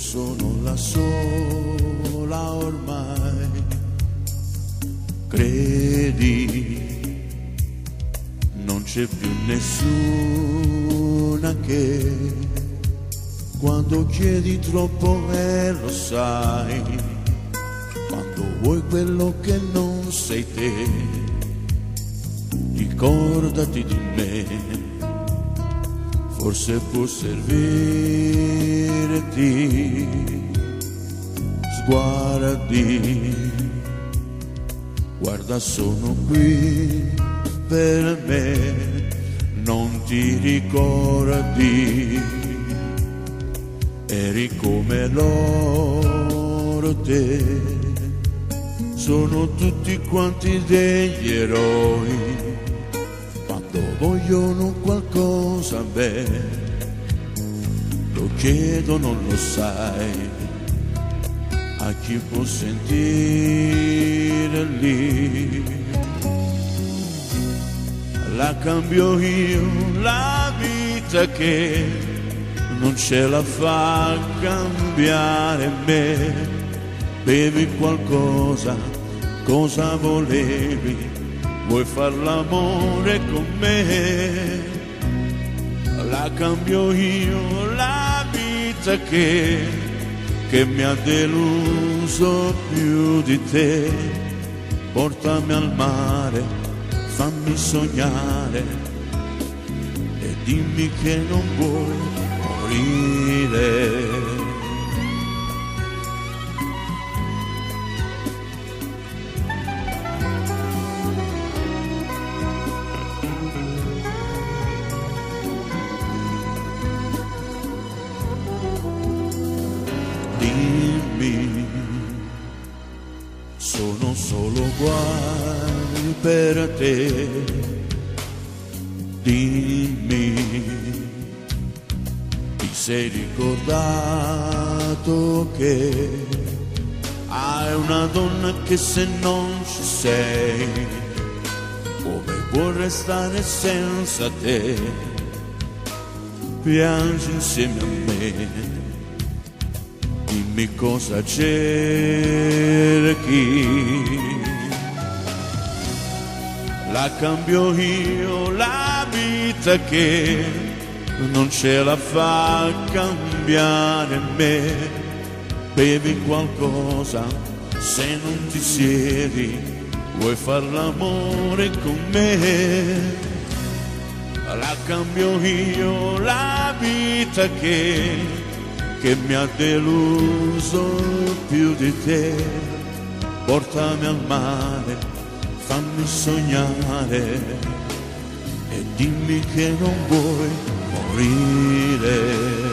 sono la sola ormai. Credi, non c'è più nessuna che quando chiedi troppo lo sai, quando vuoi quello che non sei te, ricordati di me, forse può servirti, sguardi, guarda sono qui per me, non ti ricordi, eri come loro te, sono tutti quanti degli eroi, quando vogliono qualcosa beh, lo chiedono, lo sai, a chi può sentire lì. La cambio io, la vita che non ce la fa cambiare me. Bevi qualcosa, cosa volevi? Vuoi far l'amore con me? La cambio io, la vita che mi ha deluso più di te. Portami al mare, fammi sognare e dimmi che non vuoi morire. Dimmi, sono solo guai per te. Dimmi, ti sei ricordato che hai una donna che se non ci sei, come può restare senza te? Piangi insieme a me. Dimmi cosa cerchi, la cambio io, la vita che non ce la fa cambiare me. Bevi qualcosa, se non ti siedi, vuoi far l'amore con me. La cambio io, la vita che mi ha deluso più di te. Portami al mare, fammi sognare e dimmi che non vuoi morire.